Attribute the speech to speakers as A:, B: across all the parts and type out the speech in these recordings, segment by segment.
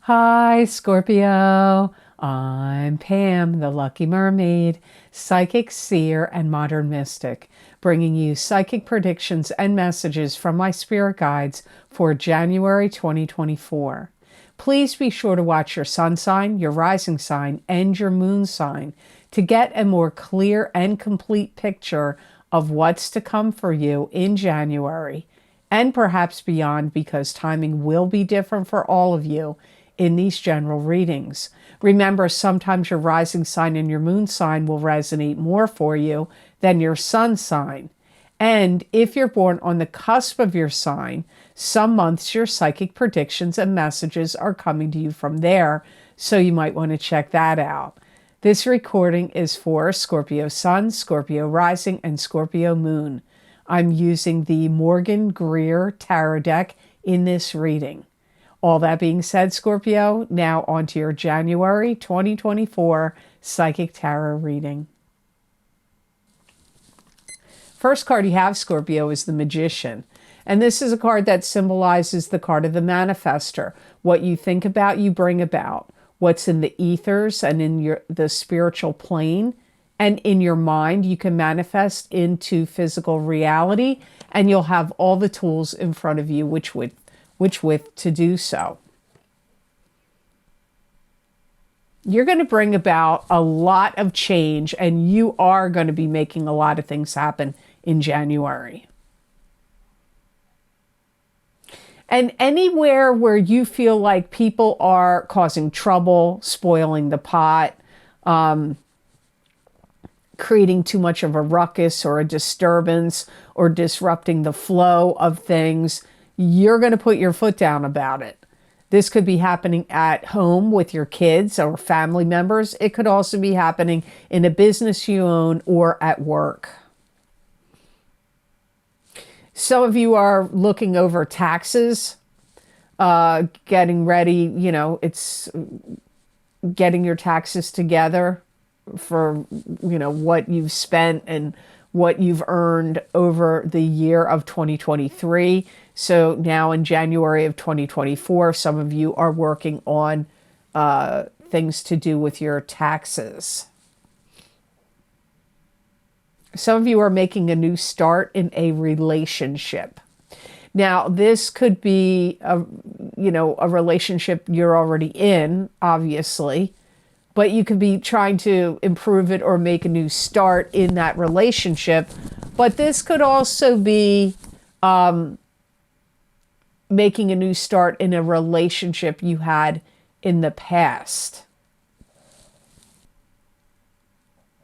A: Hi, Scorpio. I'm Pam, the Lucky Mermaid, psychic, seer, and modern mystic, bringing you psychic predictions and messages from my spirit guides for January 2024. Please be sure to watch your sun sign, your rising sign, and your moon sign to get a more clear and complete picture of what's to come for you in January and perhaps beyond, because timing will be different for all of you in these general readings. Remember, sometimes your rising sign and your moon sign will resonate more for you than your sun sign. And if you're born on the cusp of your sign, some months your psychic predictions and messages are coming to you from there, so you might want to check that out. This recording is for Scorpio Sun, Scorpio Rising, and Scorpio Moon. I'm using the Morgan Greer Tarot deck in this reading. All that being said, Scorpio, now on to your January 2024 Psychic Tarot reading. First card you have, Scorpio, is the Magician. And this is a card that symbolizes the card of the manifester. What you think about, you bring about. What's in the ethers and in the spiritual plane and in your mind, you can manifest into physical reality, and you'll have all the tools in front of you which with to do so. You're going to bring about a lot of change, and you are going to be making a lot of things happen in January. And anywhere where you feel like people are causing trouble, spoiling the pot, creating too much of a ruckus or a disturbance or disrupting the flow of things, you're going to put your foot down about it. This could be happening at home with your kids or family members. It could also be happening in a business you own or at work. Some of you are looking over taxes, getting ready, it's getting your taxes together for, what you've spent and what you've earned over the year of 2023. So now in January of 2024, some of you are working on things to do with your taxes. Some of you are making a new start in a relationship. Now, this could be a relationship you're already in, obviously, but you could be trying to improve it or make a new start in that relationship. But this could also be making a new start in a relationship you had in the past.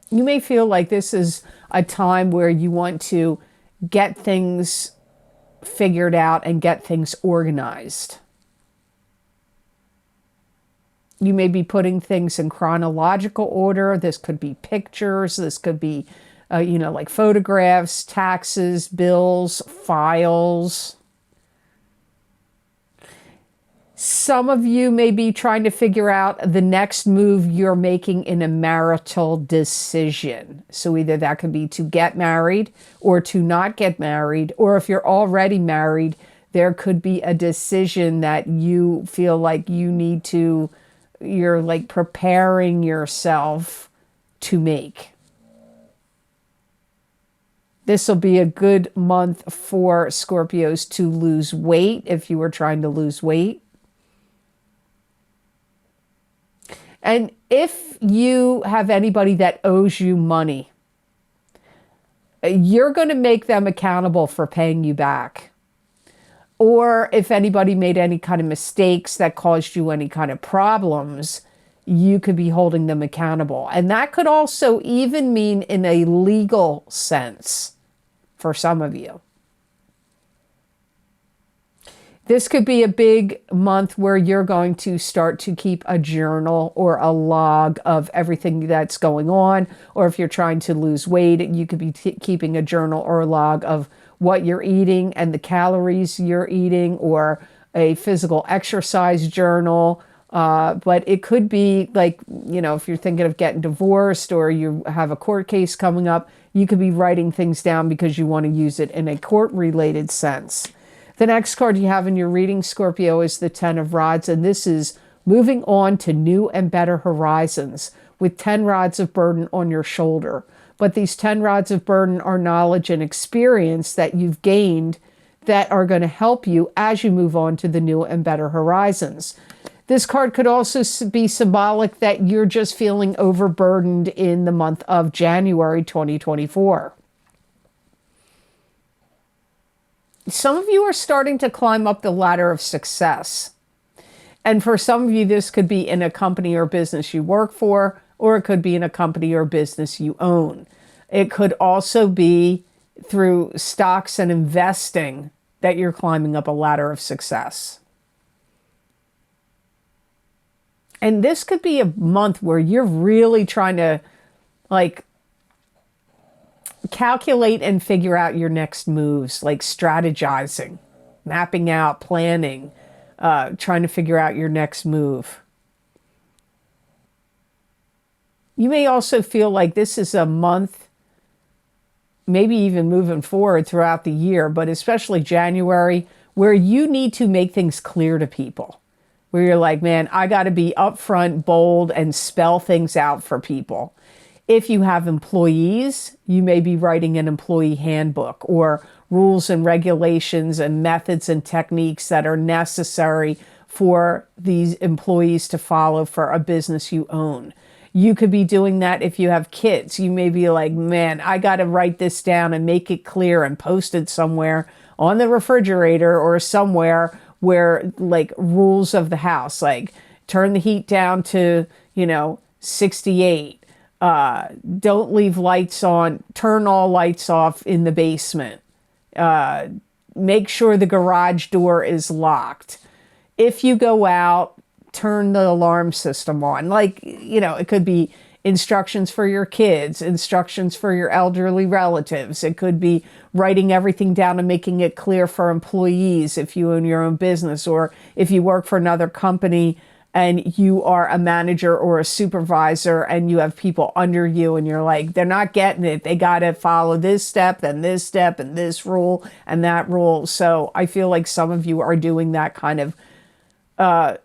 A: You may feel like this is a time where you want to get things figured out and get things organized. You may be putting things in chronological order. This could be pictures. This could be, like photographs, taxes, bills, files. Some of you may be trying to figure out the next move you're making in a marital decision. So either that could be to get married or to not get married, or if you're already married, there could be a decision that you feel like you're like preparing yourself to make. This will be a good month for Scorpios to lose weight if you were trying to lose weight. And if you have anybody that owes you money, you're going to make them accountable for paying you back. Or if anybody made any kind of mistakes that caused you any kind of problems, you could be holding them accountable. And that could also even mean in a legal sense for some of you. This could be a big month where you're going to start to keep a journal or a log of everything that's going on. Or if you're trying to lose weight, you could be keeping a journal or a log of what you're eating and the calories you're eating, or a physical exercise journal. But it could be like, if you're thinking of getting divorced or you have a court case coming up, you could be writing things down because you want to use it in a court-related sense. The next card you have in your reading, Scorpio, is the Ten of Rods, and this is moving on to new and better horizons with 10 rods of burden on your shoulder. But these 10 rods of burden are knowledge and experience that you've gained that are going to help you as you move on to the new and better horizons. This card could also be symbolic that you're just feeling overburdened in the month of January 2024. Some of you are starting to climb up the ladder of success. And for some of you, this could be in a company or business you work for, or it could be in a company or business you own. It could also be through stocks and investing that you're climbing up a ladder of success. And this could be a month where you're really trying to calculate and figure out your next moves, like strategizing, mapping out, planning, trying to figure out your next move. You may also feel like this is a month, maybe even moving forward throughout the year, but especially January, where you need to make things clear to people. Where you're like, man, I got to be upfront, bold, and spell things out for people. If you have employees, you may be writing an employee handbook or rules and regulations and methods and techniques that are necessary for these employees to follow for a business you own. You could be doing that if you have kids. You may be like, man, I got to write this down and make it clear and post it somewhere on the refrigerator or somewhere where, like, rules of the house, like turn the heat down to, 68. Don't leave lights on. Turn all lights off in the basement. Make sure the garage door is locked. If you go out, turn the alarm system on. It could be instructions for your kids, instructions for your elderly relatives. It could be writing everything down and making it clear for employees if you own your own business, or if you work for another company and you are a manager or a supervisor and you have people under you and you're like, they're not getting it. They got to follow this step and this step and this rule and that rule. So I feel like some of you are doing that kind of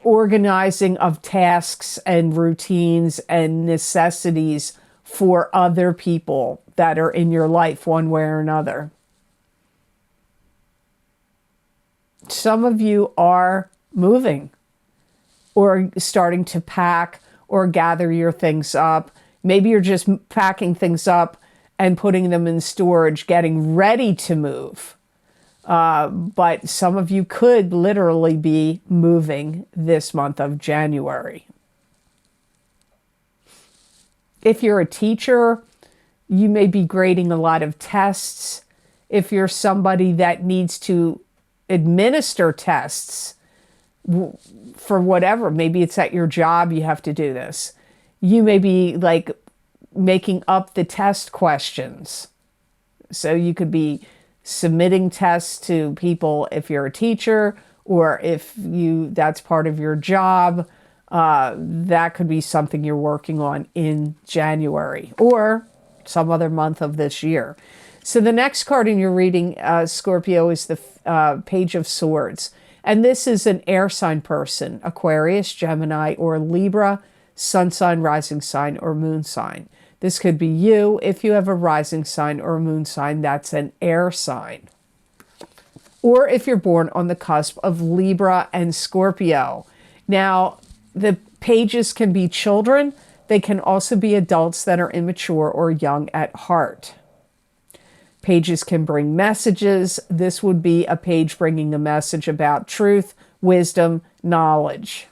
A: organizing of tasks and routines and necessities for other people that are in your life one way or another. Some of you are moving or starting to pack or gather your things up. Maybe you're just packing things up and putting them in storage, getting ready to move. But some of you could literally be moving this month of January. If you're a teacher, you may be grading a lot of tests. If you're somebody that needs to administer tests for whatever, maybe it's at your job you have to do this. You may be like making up the test questions. So you could be submitting tests to people if you're a teacher, or if that's part of your job. That could be something you're working on in January or some other month of this year. So the next card in your reading, Scorpio, is the Page of Swords. And this is an air sign person, Aquarius, Gemini, or Libra, sun sign, rising sign, or moon sign. This could be you. If you have a rising sign or a moon sign, that's an air sign. Or if you're born on the cusp of Libra and Scorpio. Now, the pages can be children. They can also be adults that are immature or young at heart. Pages can bring messages. This would be a page bringing a message about truth, wisdom, knowledge.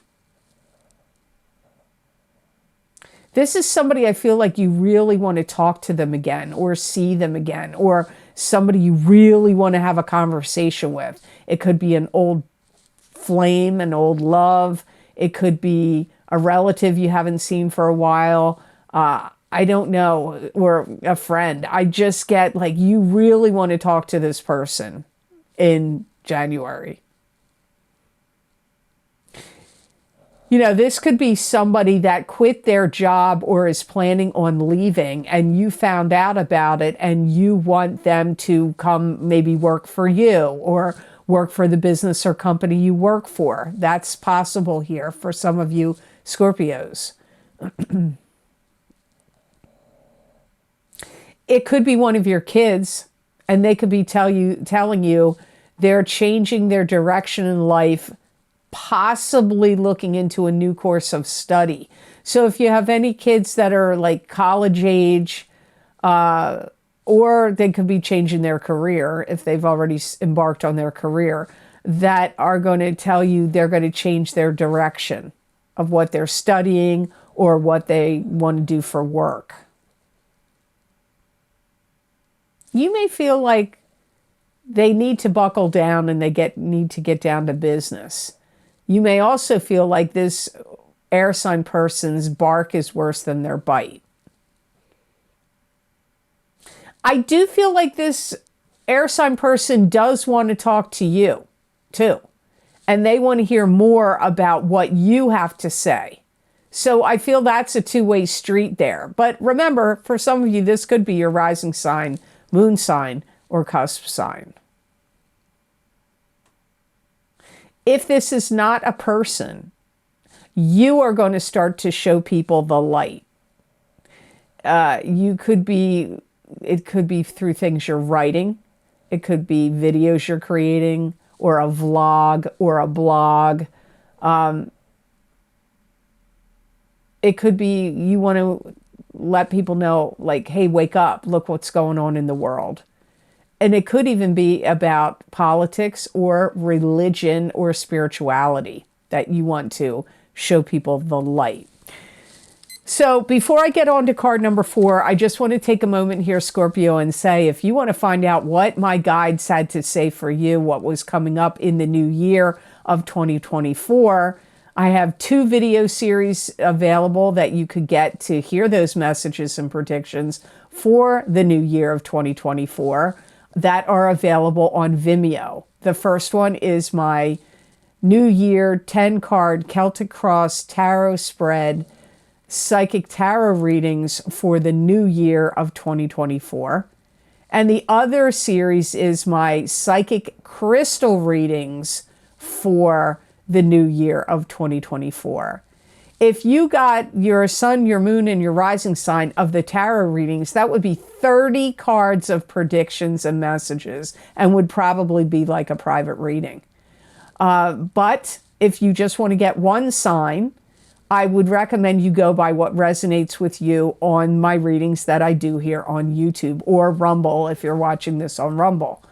A: This is somebody I feel like you really want to talk to them again or see them again, or somebody you really want to have a conversation with. It could be an old flame, an old love. It could be a relative you haven't seen for a while. I don't know, or a friend. I just get like you really want to talk to this person in January. This could be somebody that quit their job or is planning on leaving, and you found out about it and you want them to come maybe work for you or work for the business or company you work for. That's possible here for some of you Scorpios. It could be one of your kids, and they could be telling you they're changing their direction in life, possibly looking into a new course of study. So if you have any kids that are like college age, or they could be changing their career if they've already embarked on their career, that are going to tell you they're going to change their direction of what they're studying or what they want to do for work. You may feel like they need to buckle down and they need to get down to business. You may also feel like this air sign person's bark is worse than their bite. I do feel like this air sign person does want to talk to you too. And they want to hear more about what you have to say. So I feel that's a two-way street there. But remember, for some of you, this could be your rising sign, moon sign, or cusp sign. If this is not a person, you are going to start to show people the light. It could be through things you're writing. It could be videos you're creating, or a vlog, or a blog. It could be you want to let people know, like, hey, wake up, look what's going on in the world. And it could even be about politics or religion or spirituality that you want to show people the light. So before I get on to card number 4, I just want to take a moment here, Scorpio, and say, if you want to find out what my guides had to say for you, what was coming up in the new year of 2024, I have 2 video series available that you could get to hear those messages and predictions for the new year of 2024 that are available on Vimeo. The first one is my New Year 10-card Celtic Cross Tarot Spread Psychic Tarot readings for the new year of 2024. And the other series is my Psychic Crystal readings for the new year of 2024. If you got your sun, your moon, and your rising sign of the tarot readings, that would be 30 cards of predictions and messages, and would probably be like a private reading. But if you just want to get one sign, I would recommend you go by what resonates with you on my readings that I do here on YouTube, or Rumble if you're watching this on Rumble.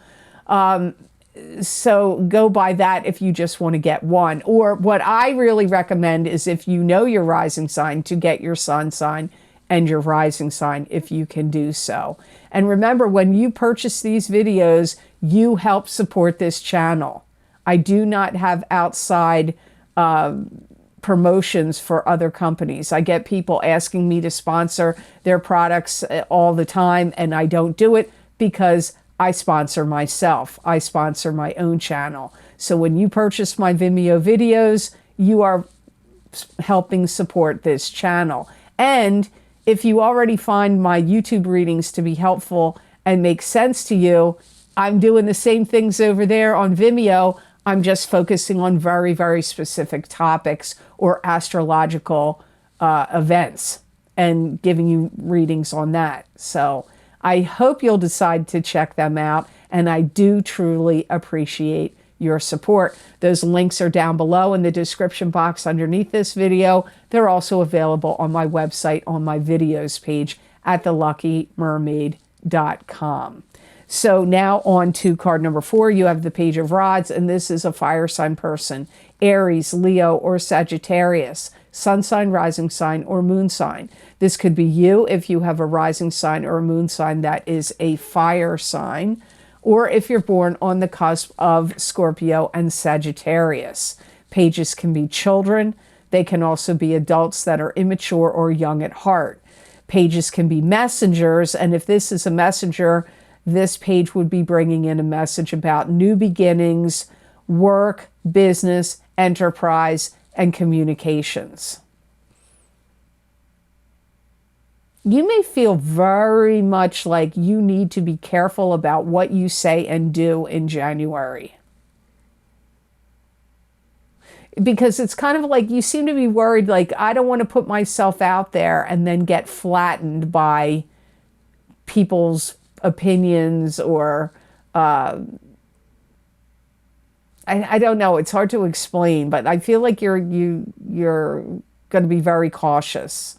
A: So go by that if you just want to get one. Or what I really recommend is, if you know your rising sign, to get your sun sign and your rising sign if you can do so. And remember, when you purchase these videos, you help support this channel. I do not have outside promotions for other companies. I get people asking me to sponsor their products all the time, and I don't do it because I sponsor myself. I sponsor my own channel. So when you purchase my Vimeo videos, you are helping support this channel. And if you already find my YouTube readings to be helpful and make sense to you, I'm doing the same things over there on Vimeo. I'm just focusing on very, very specific topics or astrological events and giving you readings on that. So I hope you'll decide to check them out, and I do truly appreciate your support. Those links are down below in the description box underneath this video. They're also available on my website on my videos page at theluckymermaid.com. So now on to card number 4, you have the Page of Rods, and this is a fire sign person, Aries, Leo, or Sagittarius, sun sign, rising sign, or moon sign. This could be you if you have a rising sign or a moon sign that is a fire sign, or if you're born on the cusp of Scorpio and Sagittarius. Pages can be children. They can also be adults that are immature or young at heart. Pages can be messengers, and if this is a messenger, this page would be bringing in a message about new beginnings, work, business, enterprise, and communications. You may feel very much like you need to be careful about what you say and do in January. because it's kind of like you seem to be worried, like, I don't want to put myself out there and then get flattened by people's opinions, or I don't know. It's hard to explain, but I feel like you're going to be very cautious.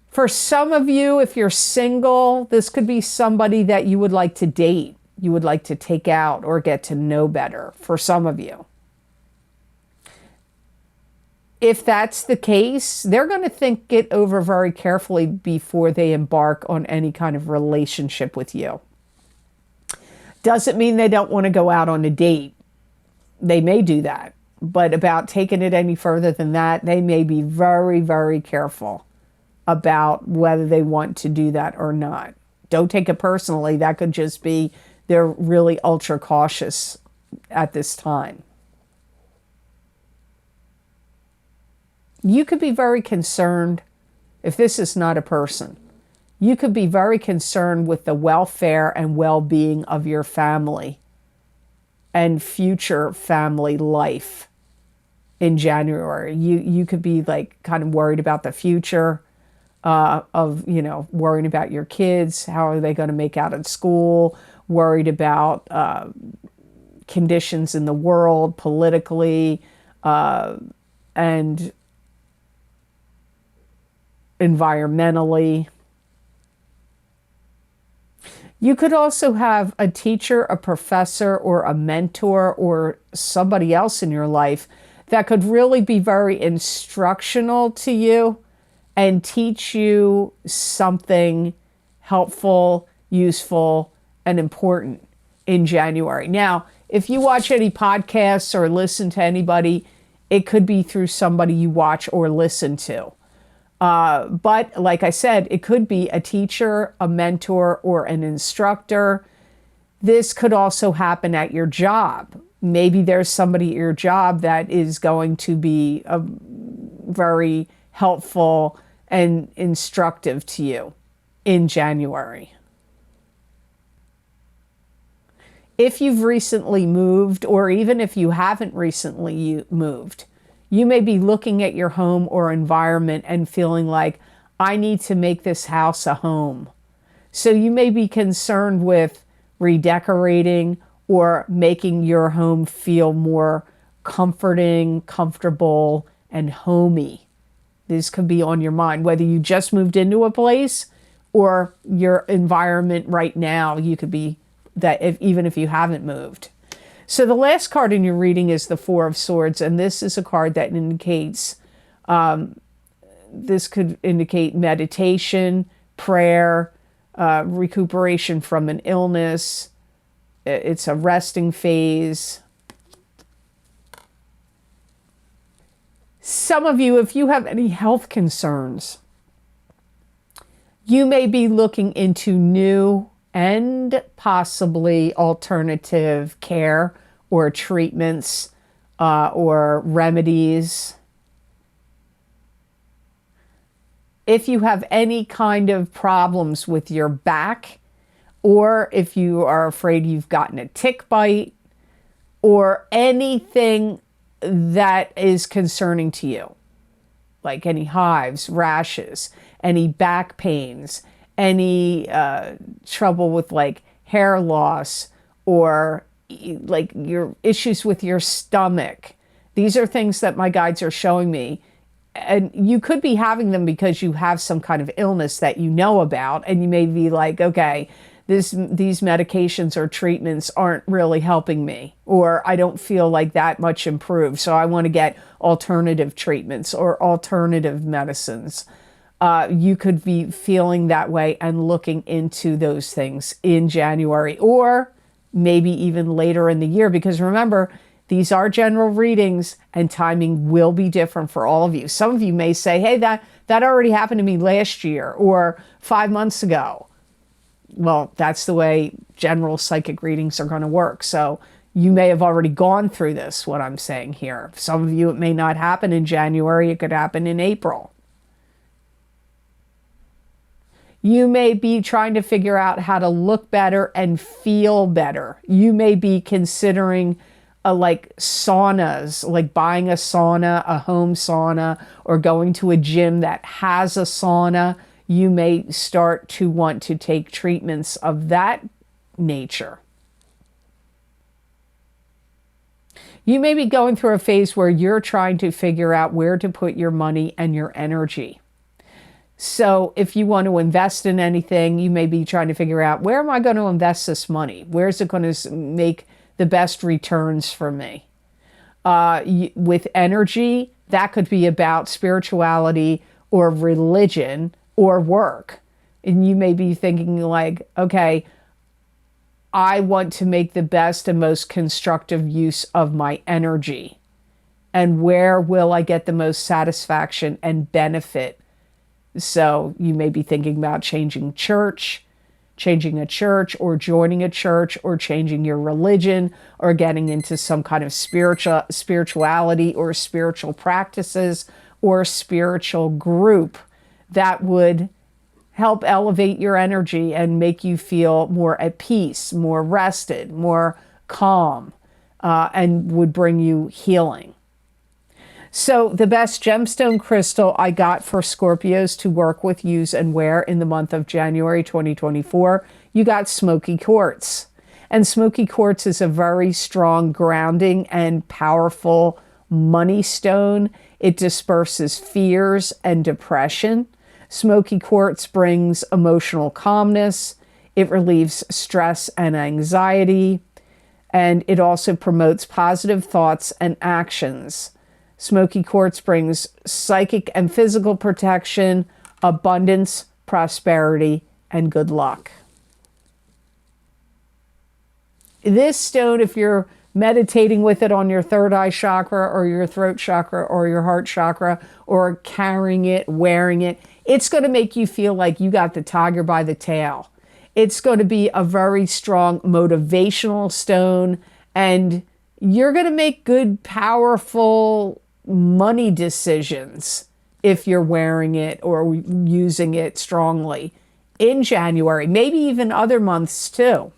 A: For some of you, if you're single, this could be somebody that you would like to date, you would like to take out or get to know better, for some of you. If that's the case, they're going to think it over very carefully before they embark on any kind of relationship with you. Doesn't mean they don't want to go out on a date. They may do that. But about taking it any further than that, they may be very, very careful about whether they want to do that or not. Don't take it personally. That could just be they're really ultra cautious at this time. You could be very concerned, if this is not a person, you could be very concerned with the welfare and well-being of your family and future family life in January. You could be like kind of worried about the future, of, worrying about your kids. How are they going to make out at school? Worried about conditions in the world politically, and environmentally. You could also have a teacher, a professor, or a mentor, or somebody else in your life that could really be very instructional to you and teach you something helpful, useful, and important in January. Now, if you watch any podcasts or listen to anybody, it could be through somebody you watch or listen to. But like I said, it could be a teacher, a mentor, or an instructor. This could also happen at your job. Maybe there's somebody at your job that is going to be very helpful and instructive to you in January. If you've recently moved, or even if you haven't recently moved, you may be looking at your home or environment and feeling like, I need to make this house a home. So you may be concerned with redecorating or making your home feel more comforting, comfortable, and homey. This could be on your mind, whether you just moved into a place or your environment right now. You could be that even if you haven't moved. So the last card in your reading is the Four of Swords, and this is a card that indicates, this could indicate meditation, prayer, recuperation from an illness. It's a resting phase. Some of you, if you have any health concerns, you may be looking into new and possibly alternative care or treatments, or remedies. If you have any kind of problems with your back, or if you are afraid you've gotten a tick bite, or anything that is concerning to you, like any hives, rashes, any back pains, any trouble with like hair loss, or like your issues with your stomach. These are things that my guides are showing me. And you could be having them because you have some kind of illness that you know about, and you may be like, okay, these medications or treatments aren't really helping me, or I don't feel like that much improved, so I want to get alternative treatments or alternative medicines. You could be feeling that way and looking into those things in January, or maybe even later in the year, because remember, these are general readings and timing will be different for all of you. Some of you may say, hey, that already happened to me last year or 5 months ago. Well, that's the way general psychic readings are going to work. So you may have already gone through this, what I'm saying here. Some of you, it may not happen in January. It could happen in April. You may be trying to figure out how to look better and feel better. You may be considering like saunas, like buying a sauna, a home sauna, or going to a gym that has a sauna, you may start to want to take treatments of that nature. You may be going through a phase where you're trying to figure out where to put your money and your energy. So if you want to invest in anything, you may be trying to figure out, where am I going to invest this money? Where is it going to make the best returns for me? With energy, that could be about spirituality or religion or work. And you may be thinking like, okay, I want to make the best and most constructive use of my energy. And where will I get the most satisfaction and benefit? So you may be thinking about changing a church, or joining a church, or changing your religion, or getting into some kind of spirituality or spiritual practices or spiritual group that would help elevate your energy and make you feel more at peace, more rested, more calm, and would bring you healing. So the best gemstone crystal I got for Scorpios to work with, use, and wear in the month of January 2024, you got smoky quartz. And smoky quartz is a very strong grounding and powerful money stone. It disperses fears and depression. Smoky quartz brings emotional calmness. It relieves stress and anxiety. And it also promotes positive thoughts and actions. Smoky quartz brings psychic and physical protection, abundance, prosperity, and good luck. This stone, if you're meditating with it on your third eye chakra or your throat chakra or your heart chakra, or carrying it, wearing it, it's going to make you feel like you got the tiger by the tail. It's going to be a very strong motivational stone, and you're going to make good, powerful money decisions if you're wearing it or using it strongly in January, maybe even other months too.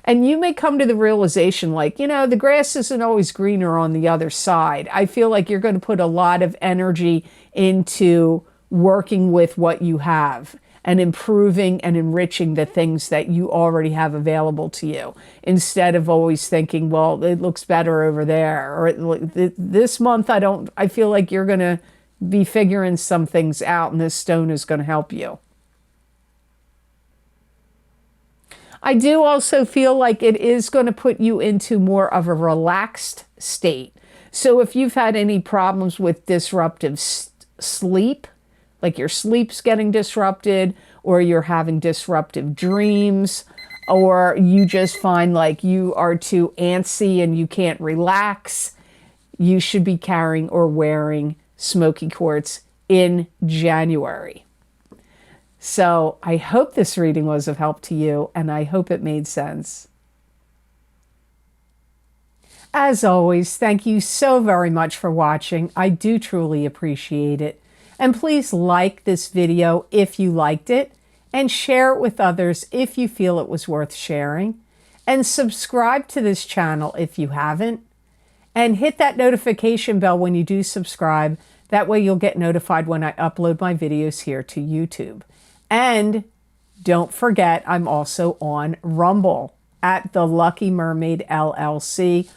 A: And you may come to the realization like, the grass isn't always greener on the other side. I feel like you're going to put a lot of energy into working with what you have and improving and enriching the things that you already have available to you, instead of always thinking, well, it looks better over there, or this month I feel like you're going to be figuring some things out and this stone is going to help you. I do also feel like it is going to put you into more of a relaxed state. So if you've had any problems with disruptive sleep, like your sleep's getting disrupted, or you're having disruptive dreams, or you just find like you are too antsy and you can't relax, you should be carrying or wearing smoky quartz in January. So I hope this reading was of help to you, and I hope it made sense. As always, thank you so very much for watching. I do truly appreciate it. And please like this video if you liked it, and share it with others if you feel it was worth sharing. And subscribe to this channel if you haven't. And hit that notification bell when you do subscribe. That way you'll get notified when I upload my videos here to YouTube. And don't forget, I'm also on Rumble at the Lucky Mermaid LLC.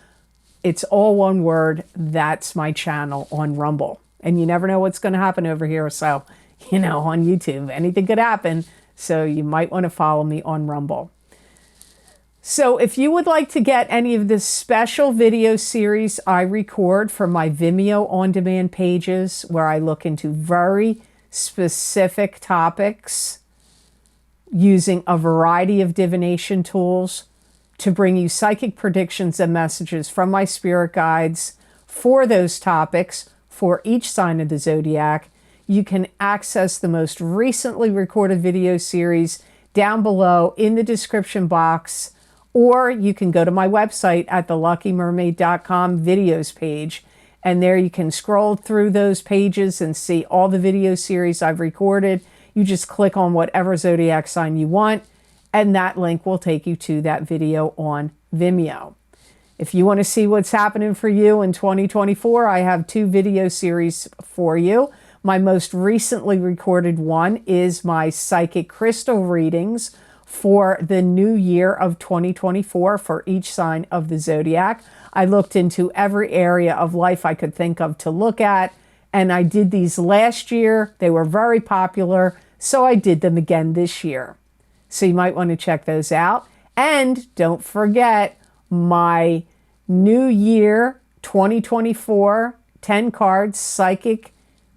A: It's all one word. That's my channel on Rumble. And you never know what's going to happen over here. So, on YouTube, anything could happen. So you might want to follow me on Rumble. So if you would like to get any of the special video series I record for my Vimeo on-demand pages, where I look into very specific topics using a variety of divination tools to bring you psychic predictions and messages from my spirit guides for those topics for each sign of the zodiac, you can access the most recently recorded video series down below in the description box, or you can go to my website at theluckymermaid.com videos page, and there you can scroll through those pages and see all the video series I've recorded. You just click on whatever zodiac sign you want, and that link will take you to that video on Vimeo. If you want to see what's happening for you in 2024, I have 2 video series for you. My most recently recorded one is my psychic crystal readings for the new year of 2024 for each sign of the zodiac. I looked into every area of life I could think of to look at, and I did these last year. They were very popular, so I did them again this year. So you might want to check those out. And don't forget my New Year 2024 10 cards psychic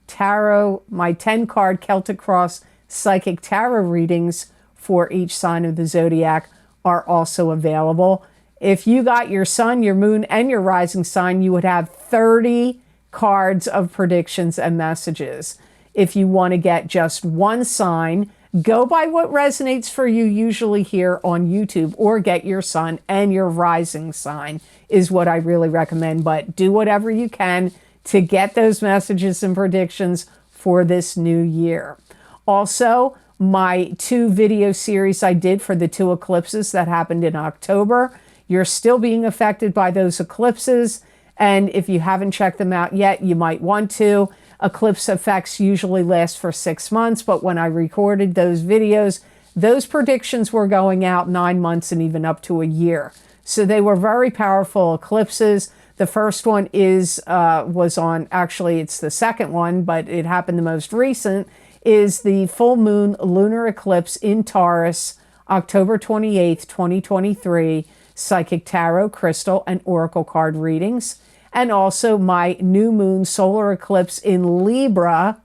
A: tarot, my 10 card Celtic Cross psychic tarot readings for each sign of the zodiac are also available. If you got your sun, your moon, and your rising sign, you would have 30 cards of predictions and messages. If you want to get just one sign, go by what resonates for you usually here on YouTube, or get your sun and your rising sign is what I really recommend. But do whatever you can to get those messages and predictions for this new year. Also, my 2 video series I did for the 2 eclipses that happened in October. You're still being affected by those eclipses, and if you haven't checked them out yet, you might want to. Eclipse effects usually last for 6 months, but when I recorded those videos, those predictions were going out 9 months and even up to a year. So they were very powerful eclipses. The first one was on, actually it's the second one, but it happened the most recent, is the full moon lunar eclipse in Taurus, October 28th, 2023, psychic tarot, crystal, and oracle card readings. And also my new moon solar eclipse in Libra,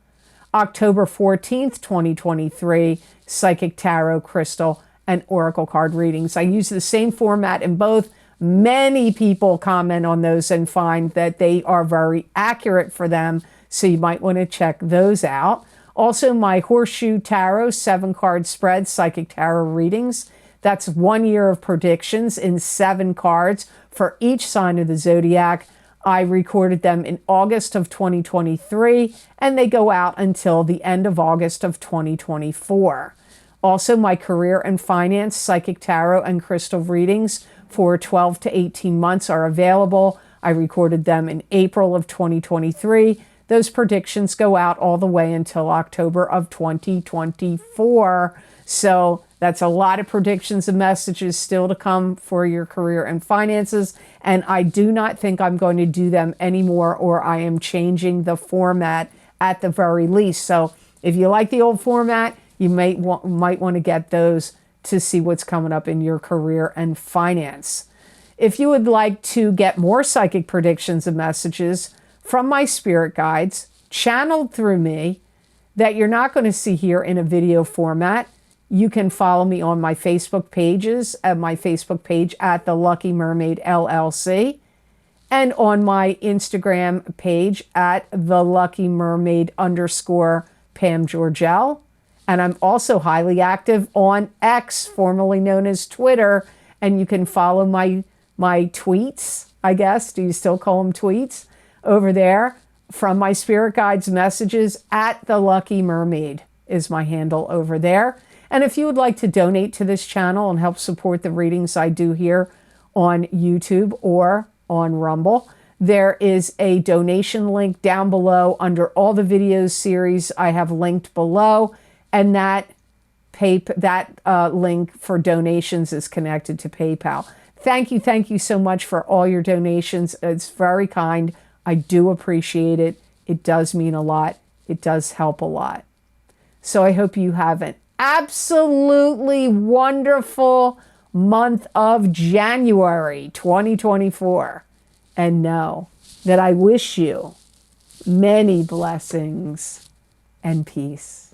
A: October 14th, 2023, psychic tarot, crystal, and oracle card readings. I use the same format in both. Many people comment on those and find that they are very accurate for them, so you might want to check those out. Also, my Horseshoe Tarot 7-card spread psychic tarot readings. That's 1 year of predictions in 7 cards for each sign of the zodiac. I recorded them in August of 2023, and they go out until the end of August of 2024. Also, my career and finance psychic tarot and crystal readings for 12 to 18 months are available. I recorded them in April of 2023. Those predictions go out all the way until October of 2024. So that's a lot of predictions and messages still to come for your career and finances. And I do not think I'm going to do them anymore, or I am changing the format at the very least. So if you like the old format, you might want to get those to see what's coming up in your career and finance. If you would like to get more psychic predictions and messages from my spirit guides, channeled through me, that you're not going to see here in a video format, you can follow me on my Facebook pages, at my Facebook page at the Lucky Mermaid LLC, and on my Instagram page at the Lucky Mermaid _ Pam Georgel. And I'm also highly active on X, formerly known as Twitter, and you can follow my tweets, I guess. Do you still call them tweets? Over there from my spirit guides messages at the Lucky Mermaid is my handle over there. And if you would like to donate to this channel and help support the readings I do here on YouTube or on Rumble, there is a donation link down below under all the videos series I have linked below, and that link for donations is connected to PayPal. Thank you so much for all your donations. It's very kind. I do appreciate it. It does mean a lot. It does help a lot. So I hope you have an absolutely wonderful month of January 2024. And know that I wish you many blessings and peace.